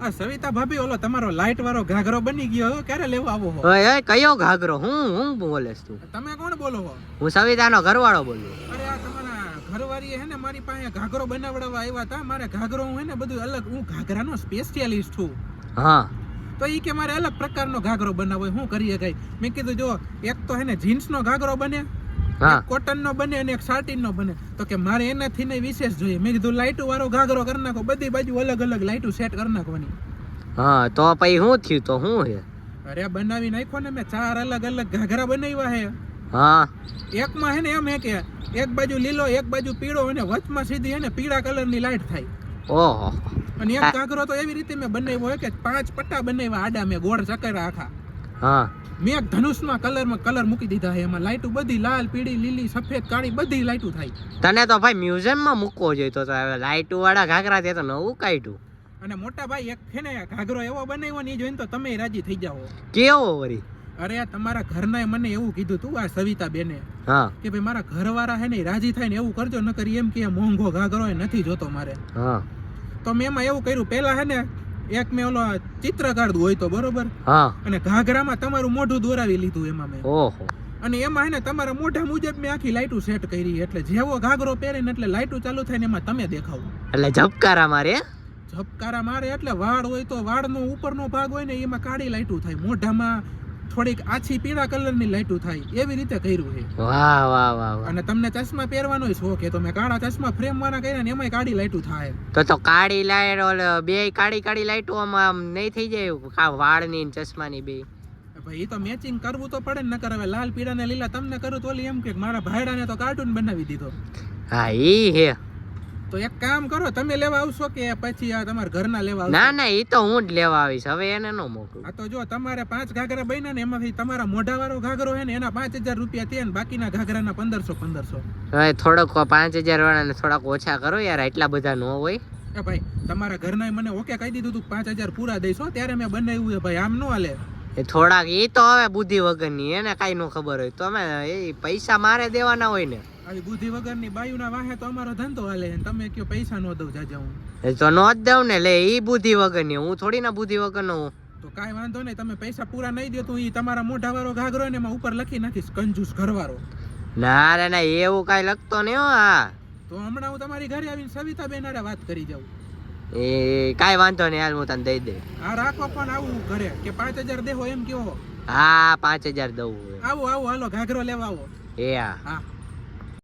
આ સવિતા ભાભી ઓલો તમારો લાઈટ વાળો ઘાઘરો બની ગયો ક્યારે લેવા આવો હો? ઓય ઓય કયો ઘાઘરો? હું બોલેસ તું? તમે કોણ બોલો હો? હું સવિતાનો ઘરવાળો બોલું. અરે આ તમારા ઘરવાળી હે ને મારી પાસે ઘાઘરો બનાવડાવવા આવ્યા હતા. મારે ઘાઘરો હે ને બધું અલગ, હું ઘાઘરાનો સ્પેશિયાલિસ્ટ છું. હા તો ઈ કે મારે અલગ પ્રકારનો ઘાઘરો બનાવવો હોય. શું કરીએ કઈ? મેં કીધું જો એક તો હે ને જીન્સનો ઘાઘરો બને, હા કોટન નો બને અને એક સાટીન નો બને. તો કે મારે એનાથી નહીં વિશેષ જોઈએ. મેં કીધું લાઈટુ વાળો ઘાઘરો કરી નાખો, બધી બાજુ અલગ અલગ લાઈટુ સેટ કરી નાખવાની. હા તો પછી શું થયું? તો શું હે? અરે બનાવી નાખો ને, મેં 4 અલગ અલગ ઘાઘરા બનાવ્યા હે. હા એકમાં હે ને એમ હે કે એક બાજુ લીલો એક બાજુ પીળો અને વચમાં સીધી હે ને પીળા કલરની લાઈટ થાય. ઓહો. અને એક ઘાઘરો તો એવી રીતે મેં બનાવ્યો હોય કે 5 પટ્ટા બનાવ્યા આડા, મેં ગોળ ચકેરા આખા. હા મેં એક ધનુષના કલરમાં કલર મૂકી દીધા છે. એમાં લાઈટુ બધી લાલ પીળી લીલી સફેદ કાળી બધી લાઈટુ થાય. તને તો ભાઈ મ્યુઝિયમમાં મૂકવો જોઈતો તો. લાઈટ વાળા ઘાઘરા તે તો નવું કાઢ્યું. અને મોટા ભાઈ એક છે ને ઘાઘરો એવો બનાવ્યો ને, એ જોઈને તો તમે રાજી થઈ જાઓ. કેવો વરી? અરે આ તમારા ઘરના મને એવું કીધું તું, આ સવિતા બેને, હા કે ભાઈ મારા ઘરવાળા હે ને રાજી થાય ને એવું કરજો, નકર એમ કે મોંઘો ઘાઘરો એ નથી જોતો મારે. હા તો મેં એમાં એવું કર્યું, પેલા હે ને એક મેં ઓલો ચિત્ર કાઢવું હોય તો બરોબર, હા અને ઘાઘરામાં તમારું મોઢું દોરાવી લીધું એમાં મેં. ઓહો. અને એમાં હે ને તમારા મોઢા મુજબ મેં આખી લાઈટુ સેટ કરી. એટલે જેવો ઘાઘરો પહેરે ને એટલે લાઈટુ ચાલુ થાય ને એમાં તમે દેખાવ. એટલે ઝબકારા મારે? ઝબકારા મારે એટલે વાળ હોય તો વાળનો ઉપરનો ભાગ હોય ને એમાં કાળી લાઈટુ થાય, મોઢામાં થોડીક આછી પીળા કલરની લાઈટુ થાય. એવી રીતે કર્યું છે. વાહ વાહ વાહ વાહ. અને તમને ચશ્મા પહેરવાનો શોખ છે તો મેં કાળા ચશ્મા ફ્રેમ વાળા કર્યા ને એમાંય કાળી લાઈટુ થાય. તો કાળી લાઈટ ઓલે બે કાળી લાઈટો આમ નહીં થઈ જાય વાળની ને ચશ્માની બે? ભાઈ એ તો મેચિંગ કરવું તો પડે ને, નકર હવે લાલ પીળા ને લીલા તમને કરું તો ઓલી એમ કે મારા ભાઈડાને તો કાર્ટૂન બનાવી દીધો. હા ઈ હે. તો એક કામ કરો, તમે લેવા આવશો કે પછી આ તમારા ઘરના લેવા આવશો? ના ના ઈ તો હું જ લેવા આવીશ, હવે એને નો મોકલું. આ તો જો તમારે 5 ઘાઘરા બન્યા ને એમાંથી તમારા મોઢા વાળો ઘાઘરો હે ને એના 5000 રૂપિયા થયા ને બાકીના ઘાઘરાના 1500. હવે થોડોક 5000 વાળાને થોડાક ઓછા કરો યાર, એટલા બધા નો હોય. એ ભાઈ તમારા ઘરના મને ઓકે કહી દીધું તું 5000 પૂરા દઈશો, ત્યારે મેં બનાવ્યું છે ભાઈ, આમ નો હાલે. એ થોડાક ઈ તો હવે બુદ્ધિ વગરની, એને કાઈ નો ખબર હોય તો અમે એ પૈસા મારે દેવાના હોય ને. આવી બુદ્ધિ વગરની બાયુના વાહે તો અમારો ધંધો હાલે. તમે કયો પૈસા નો દઉં જાજા હું? એ તો નો જ દઉં ને. લે ઈ બુદ્ધિ વગરની, હું થોડી ના બુદ્ધિ વગરનો હું. તો કાંઈ વાંધો નહીં, તમે પૈસા પૂરા નહીં દો તો ઈ તમારા મોઢા વાળો ઘાઘરો હોય ને એમાં ઉપર લખી નાખીશ કંજૂસ ઘરવાળો. ના રે ના એવું કાઈ લખતો નહીં હો. હા તો હમણાં હું તમારી ઘરે આવીને સવિતા બેન હારે વાત કરી જાઉં. એ કાઈ વાંધો નહીં, હાલ હું તને દઈ દે. હા રાખો, પણ આવું ઘરે કે 5000 દેવો એમ કયો? હા 5000 દઉં. આવો હાલો ઘાઘરો લેવા આવો. એ હા. હા.